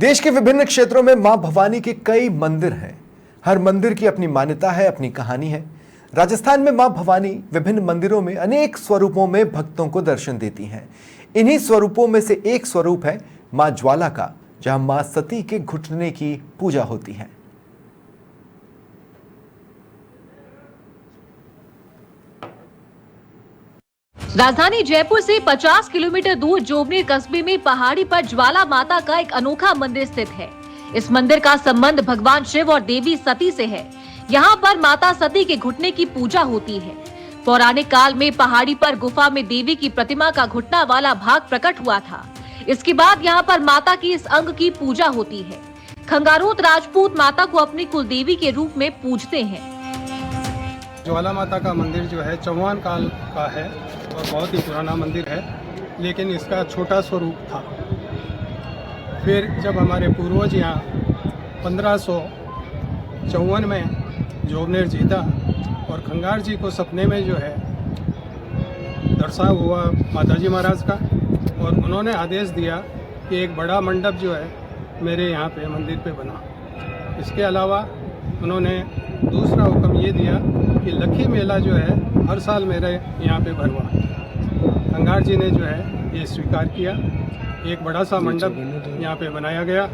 देश के विभिन्न क्षेत्रों में मां भवानी के कई मंदिर हैं। हर मंदिर की अपनी मान्यता है, अपनी कहानी है। राजस्थान में मां भवानी विभिन्न मंदिरों में अनेक स्वरूपों में भक्तों को दर्शन देती हैं। इन्हीं स्वरूपों में से एक स्वरूप है मां ज्वाला का, जहां मां सती के घुटने की पूजा होती है। राजधानी जयपुर से 50 किलोमीटर दूर जोबनेर कस्बे में पहाड़ी पर ज्वाला माता का एक अनोखा मंदिर स्थित है। इस मंदिर का संबंध भगवान शिव और देवी सती से है। यहाँ पर माता सती के घुटने की पूजा होती है। पौराणिक काल में पहाड़ी पर गुफा में देवी की प्रतिमा का घुटना वाला भाग प्रकट हुआ था। इसके बाद यहाँ पर माता की इस अंग की पूजा होती है। खंगारोत राजपूत माता को अपनी कुल देवी के रूप में पूजते हैं। ज्वाला माता का मंदिर जो है चौहान काल का है और बहुत ही पुराना मंदिर है, लेकिन इसका छोटा स्वरूप था। फिर जब हमारे पूर्वज यहाँ 1554 में जोबनेर जीता और खंगार जी को सपने में जो है दर्शन हुआ माताजी महाराज का, और उन्होंने आदेश दिया कि एक बड़ा मंडप जो है मेरे यहाँ पे मंदिर पे बना। इसके अलावा उन्होंने दूसरा हुक्म ये दिया कि लखी मेला जो है हर साल मेरे यहाँ पे भरवा। खंगार जी ने जो है ये स्वीकार किया। एक बड़ा सा मंडप यहाँ पे बनाया गया।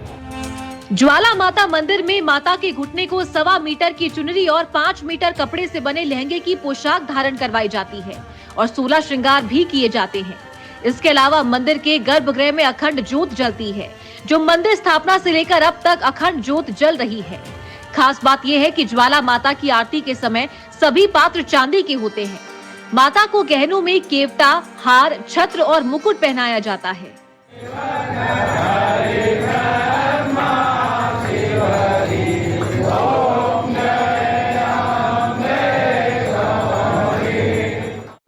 ज्वाला माता मंदिर में माता के घुटने को 1.25 मीटर की चुनरी और 5 मीटर कपड़े से बने लहंगे की पोशाक धारण करवाई जाती है और 16 श्रृंगार भी किए जाते हैं। इसके अलावा मंदिर के गर्भगृह में अखंड ज्योत जलती है, जो मंदिर स्थापना से लेकर अब तक अखंड ज्योत जल रही है। खास बात यह है कि ज्वाला माता की आरती के समय सभी पात्र चांदी के होते हैं। माता को गहनों में केवटा, हार, छत्र और मुकुट पहनाया जाता है।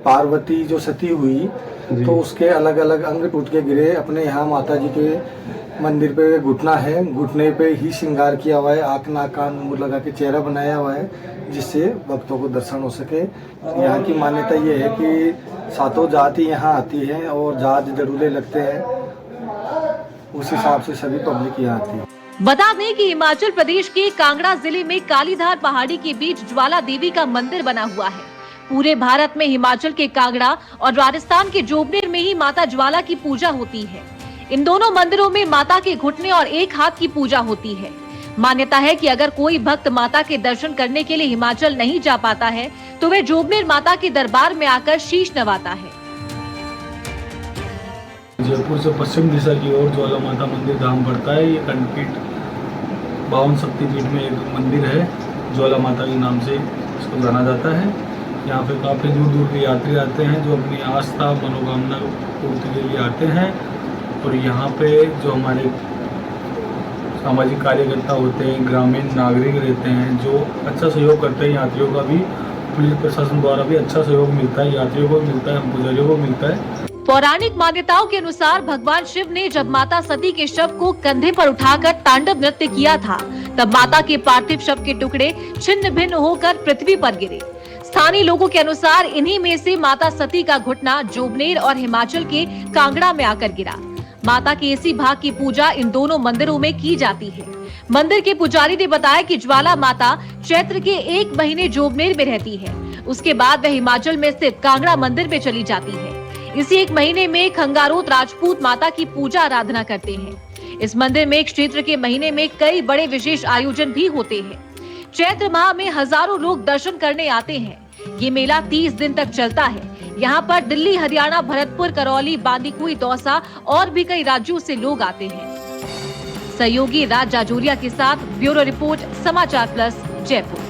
पार्वती जो सती हुई तो उसके अलग अलग अंग टूट के गिरे। अपने यहाँ माता जी के मंदिर पे घुटना है, घुटने पे ही श्रृंगार किया हुआ है। आँख, नाक, कान, मुंह लगा के चेहरा बनाया हुआ है, जिससे भक्तों को दर्शन हो सके। यहाँ की मान्यता ये है कि 7 जाति यहाँ आती हैं और जहाज जरूरे लगते हैं, उस हिसाब से सभी पब्लिक यहाँ आती है। बता दें कि हिमाचल प्रदेश के कांगड़ा जिले में कालीधार पहाड़ी के बीच ज्वाला देवी का मंदिर बना हुआ है। पूरे भारत में हिमाचल के कांगड़ा और राजस्थान के जोबनेर में ही माता ज्वाला की पूजा होती है। इन दोनों मंदिरों में माता के घुटने और एक हाथ की पूजा होती है। मान्यता है कि अगर कोई भक्त माता के दर्शन करने के लिए हिमाचल नहीं जा पाता है तो वे जोबनेर माता के दरबार में आकर शीश नवाता है। जयपुर से पश्चिम दिशा की ओर ज्वाला माता मंदिर धाम पड़ता है। ये खंडपीठ 52 शक्तिपीठ में एक मंदिर है। ज्वाला माता के नाम से इसको जाना जाता है। यहाँ पे काफ़ी दूर दूर के यात्री आते हैं जो अपनी आस्था मनोकामना पूर्ति के लिए आते हैं। और यहाँ पे जो हमारे सामाजिक कार्यकर्ता होते हैं, ग्रामीण नागरिक रहते हैं, जो अच्छा सहयोग करते हैं। यात्रियों का भी पुलिस प्रशासन द्वारा भी अच्छा सहयोग मिलता है, यात्रियों को मिलता है, हम पुजारियों को मिलता है। पौराणिक मान्यताओं के अनुसार भगवान शिव ने जब माता सती के शव को कंधे पर उठाकर तांडव नृत्य किया था, तब माता के पार्थिव शव के टुकड़े छिन्न भिन्न होकर पृथ्वी पर गिरे। स्थानीय लोगों के अनुसार इन्हीं में से माता सती का घुटना जोबनेर और हिमाचल के कांगड़ा में आकर गिरा। माता के इसी भाग की पूजा इन दोनों मंदिरों में की जाती है। मंदिर के पुजारी ने बताया कि ज्वाला माता चैत्र के 1 महीने जोबनेर में रहती है। उसके बाद वह हिमाचल में स्थित कांगड़ा मंदिर में चली जाती है। इसी 1 महीने में खंगारोत राजपूत माता की पूजा आराधना करते हैं। इस मंदिर में क्षेत्र के महीने में कई बड़े विशेष आयोजन भी होते हैं। चैत्र माह में हजारों लोग दर्शन करने आते हैं। ये मेला 30 दिन तक चलता है। यहाँ पर दिल्ली, हरियाणा, भरतपुर, करौली, बांदीकुई, दौसा और भी कई राज्यों से लोग आते हैं। सहयोगी राज जाजोरिया के साथ ब्यूरो रिपोर्ट, समाचार प्लस, जयपुर।